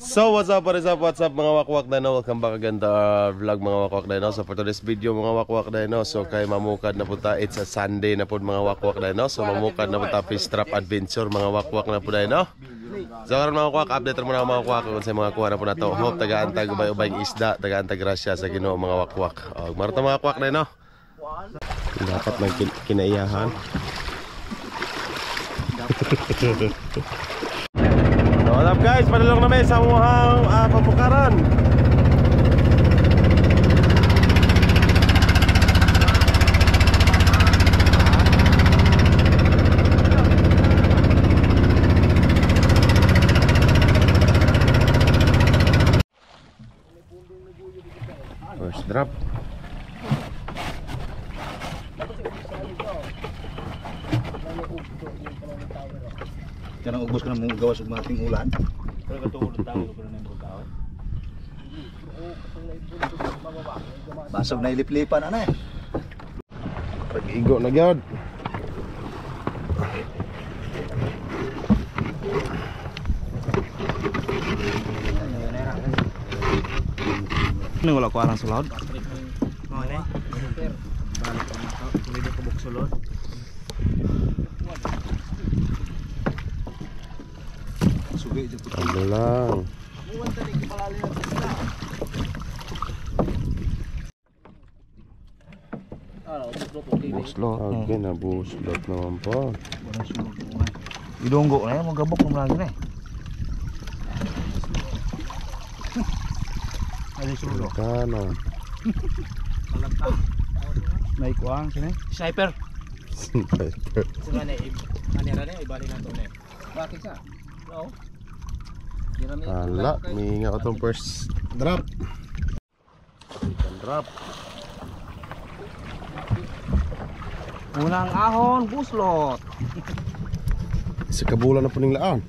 So what's up mga wakwak dino? Welcome back again to our vlog mga wakwak dino. So for today's video mga wakwak dino, so kay mamukad na punta, it's a Sunday na po mga wakwak dino. So mamukad na punta fish trap adventure mga wakwak na po dino. So karon mga wakwak, update mo na mga wakwak kung sa mga kuha na po na to. Hope taga-antag ubay-ubayng isda, taga-antag grasya sa Ginoo mga wakwak. Marto mga wakwak dino. Dapat nang kinaiyahan. So what's up guys, padulong namin sa muhang pamukaran. First drop. Kanang ubos ka na mong gawas ng mating ulan. Pero katulad tayo ko na ng tao. Basog na ilip-lipan ana eh. Pag-igo na gyud. Nang wala ko arang sulod. Oh ne. Balik na ako. Kulido ko buk sulod. Sugi jud ko. Ano lang. Buslot. Okay na buslot naman po. Idunggo na yan, magabok ng lagi na eh. Ay, sulo. Kanan. Naikuang, sini? Sniper. Sniper. Sila na, manira na, ibali na ito na. Bakit ka? Oo. Ala, may nga itong first drop. Second drop. Unang ahon, buslot. Sa kabulan na po ning laan.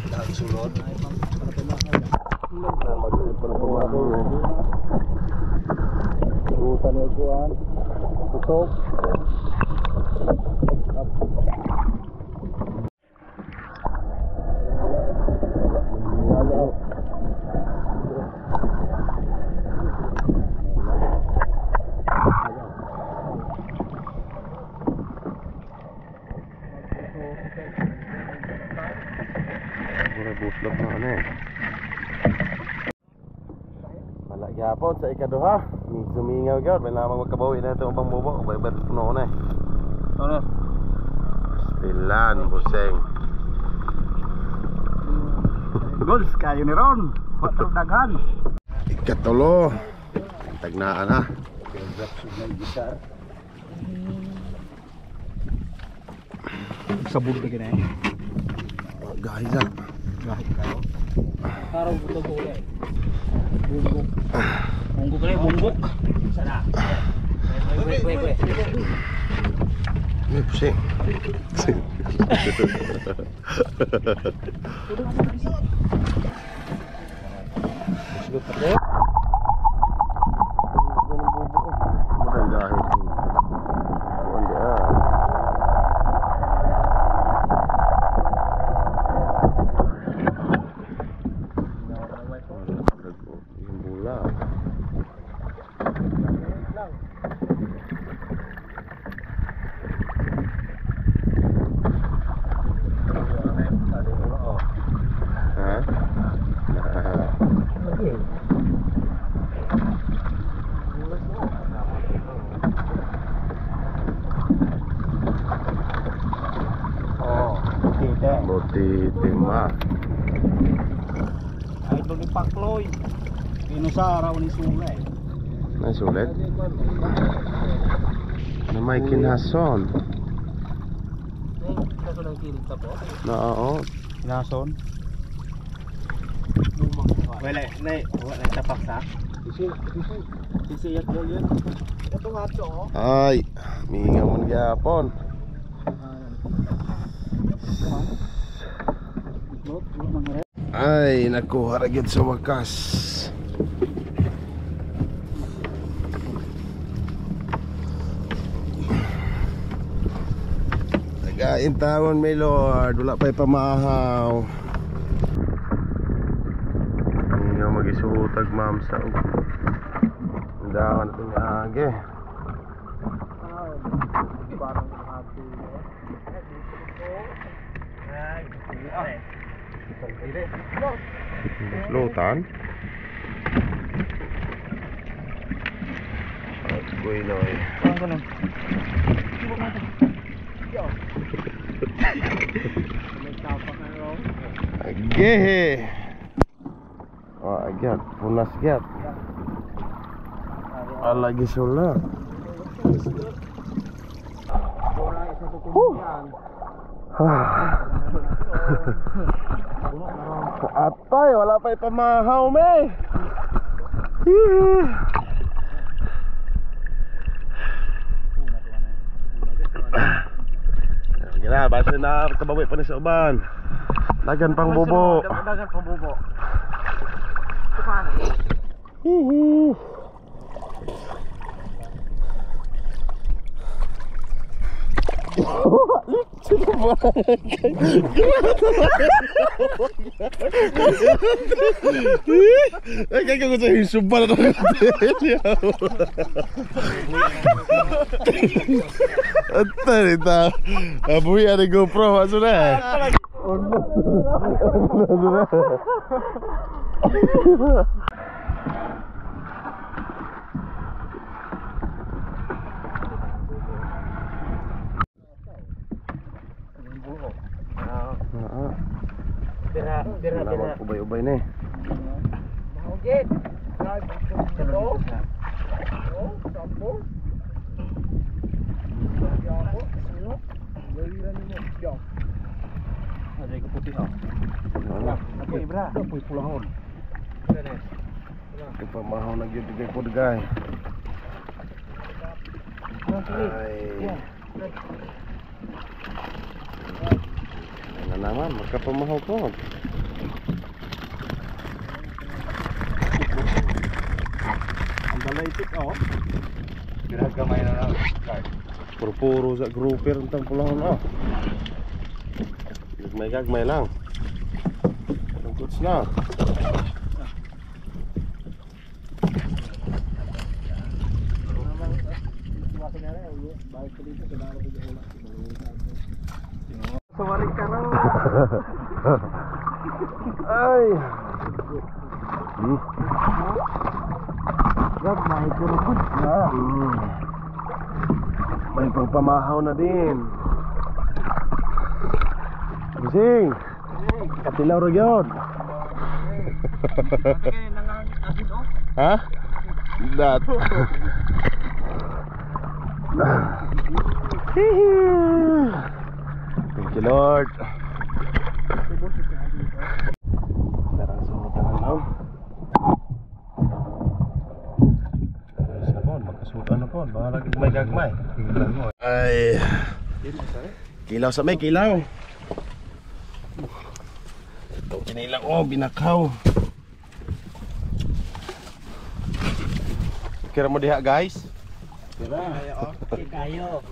Dahil sulod. Butan ni kuan. Tutok. Buslot na ano eh. Malaki hapon sa ikaduha. Sumingaw gyud, may lamang magkabawi na itong pangbubo. Bay-bay puno na eh. Ano? Stilan, buseng. Goals kayo ni Ron. Patog daghan. Ikatulo. Tagnaan ha. Sabog na gina eh. Guys ha. Gahit kayo. Araw buto ko ulit. Bunggok. Bunggok rin, bunggok. Sana. Wait. May pusing. Buslot na kayo. Mudah gahit. Buti timah. Ay, doon yung pakloy. Pinusa araw ni Sulay. May sulit. Na may kinason. Kaso lang kilig ta po. Oo. Nason. Wala tapak sa. Sisi yak yun. Ito nga to. Ay, mingaw man gyapon. Ay, nakuha ra gyud sa wakas. Kain tawon may Lord, wala pa'y pamahaw. Hindi nga mag-isuhutag ma'am sa undangan itong age. Lutan. At kuy noy. Gehe. Oh, agyat, punas gyat. Lagi sula. Atay, wala pa ipamahaw me. Gila, basta na kabawi pa ni sa uban. Dagan pang bubo. Dagan pang bubo. Hihi. Kaya ko sa hisubal na Ata nita. Abuhi ada GoPro masuk dah. Dira. Ubay-ubay ni. Mahugit. Hello. Oh, sampo. Ako, sino? Galiran niyo. Yo. Ada ko puti ah. Ako ibra. Apoy pulahon. Ipamahaw na gyud kay pod guy. Ay. Ano naman, magkapamahaw po. Ang balaitik oh. Ginagamay na lang. Puro sa grouper ang pulahon ah. Gagmay lang. Ang goods na. Sumarik ka na. Ay. Gab, may kurukod na. May pagpamahaw na din. Busing. Katilaw ra gyud. Ha? Dat. Thank you Lord. Darang sunutan na. Makasutan na po. Bahala may gagmay. Ay. Kilaw sa may kilaw. Ito kinilang binakaw. Kira mo diha guys. Kira. Kayo.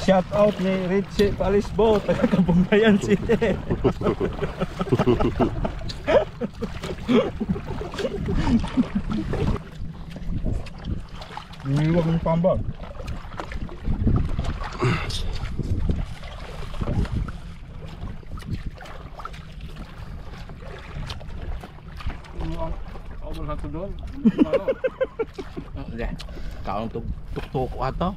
Shout out ni Richie Palisbo, taga Kabungayan City. Huwag mong pambag. Ako lang ito doon. Kaon tuk-tuk ato.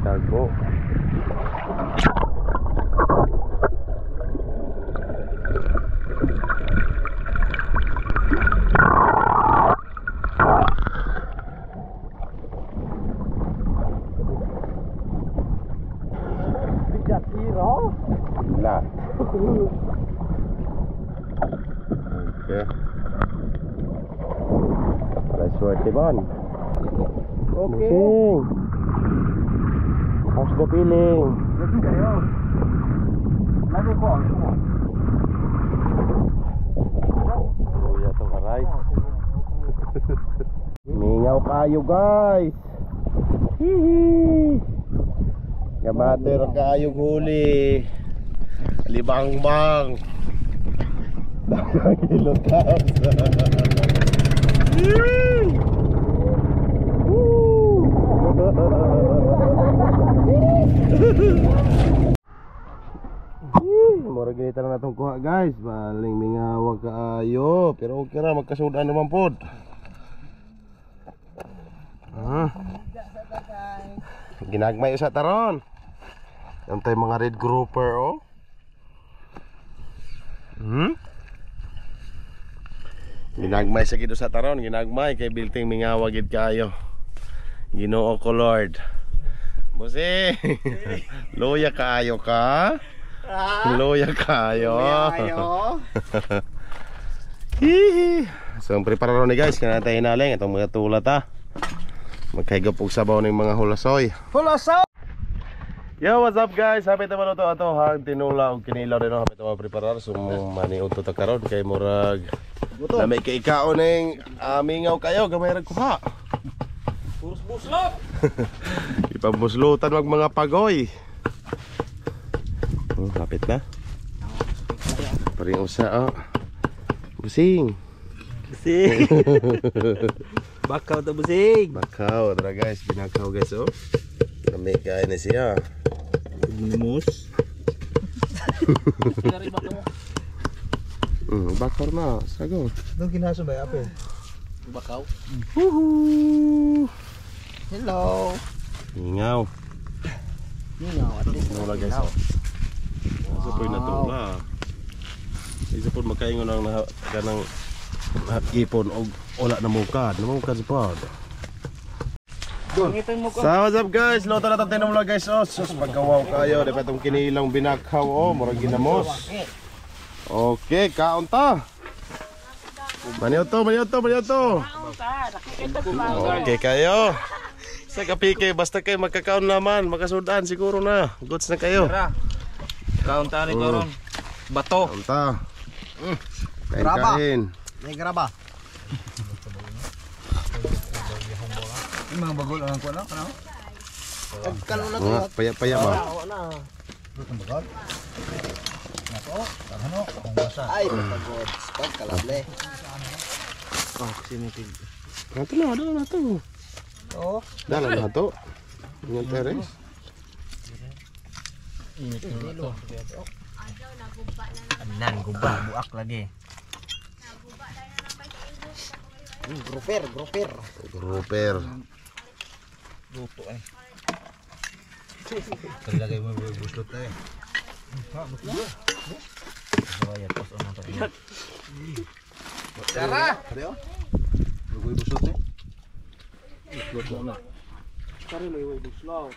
Tago. Gila. Okay. Let's work it on. Okay. How's the feeling? Lagi kayo. Lagi ko ang sumo. Luya itong aray. Mingaw kayo guys. Hihi. Gamater kayong huli. Libang-bang. Nakakilotap. Mura ginita na natong kuha guys. Baling mingawag kaayo. Pero okay ra, magkasudan naman pod. Ginagmay sa taron. Yan tayo mga red grouper oh. Ginagmay sa gido sa taron, ginagmay kay bilting mingawagid kayo. Ginoo ko Lord. Busi. Loya kayo ka? Loya kayo. Hihi. So ang prepararon ni guys, kana tayo naling itong mga tulat ha. Magkaigap og sabaw ng mga hulasoy. Hulasaw. Yo, what's up guys? Happy ta maluto ato hang tinula og kinilaw din happy ta preparar so maniudto ta karon kay murag na may kaikaon ning mingaw kayo gamay ra kuha. Puros buslot. Ipambuslutan wag mga pagoy. Kapit na. Paring usa oh. Busing. Busing. Bakaw to busing. Bakaw, tara guys, binakaw guys oh. Kami kain na siya. Ginemos. Bakar na, sago. Nung kinaso ba ape? Bakaw. Woohoo! Hello. Ingaw. Ningaw at least. Wala guys oh. Sa po'y natula. Isa po makaingon ang kanang ipon o wala na mukad. Namukad sa pod. So what's up guys? Loto na tayo ng vlog guys oh. Sus pagkawaw kayo. Dapat itong kinilang binakaw oh. Murag ginamos. Okay, kaon ta. Maniyo to. Okay kayo. Sa kapike, basta kayo magkakaon naman. Makasudan siguro na. Goods na kayo. Kaon ta ni karon. Bato. Kaon ta. Graba. Kain. May graba. Yung mga bagol ang ko na, ano? Nagkalo na to. Paya-paya ba? Ang bagol. Nako, ano? Ang basa. Ay, pagod. Pagkalable. Oh, sinitig. Nato na, dala na to. Oo. Dala na to. Yung teres. Anan, guba. Buak lagi. Grouper. Grouper. Luto eh. Kalagay mo yung buslot na eh. Tara! Lugoy buslot eh. Luto na. Tara may way buslaw.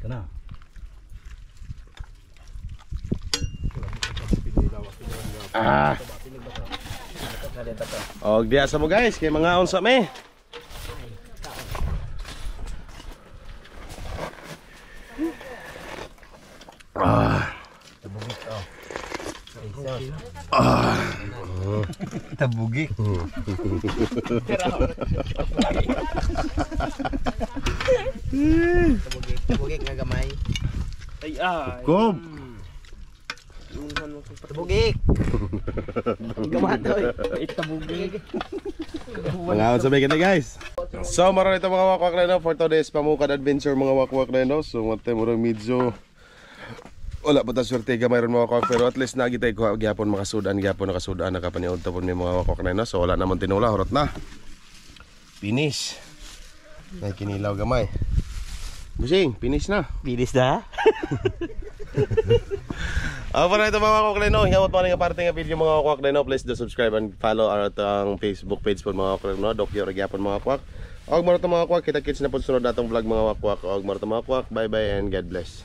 Kana. Og diya sa mo guys, kay mga unsa me. Tabugik. Tabugik nga gamay. Kob. Tabugik. Gamatoy. Tabugik. Mga unsa me kini guys. So maro ito mga wakwak na no for today's pamukad adventure mga wakwak na no. So mate murag medyo wala pa ta swerte gamay ron mga wakwak pero at least nagitay ko gyapon makasudan nakasudan nakapaniud ta pon may mga wakwak na no. So wala namon tinula horot na. Finish. May kinilaw gamay. Busing, finish na. Bilis na. Para ito mga wakwak na no. Hingawat pa nga parte nga video mga wakwak na no. Please do subscribe and follow our Facebook page po mga wakwak no. Dokyo gyapon mga wakwak. Og maro ta mga wakwak kita kits na pud sunod natong vlog mga wakwak. Og maro ta mga wakwak. Bye bye and God bless.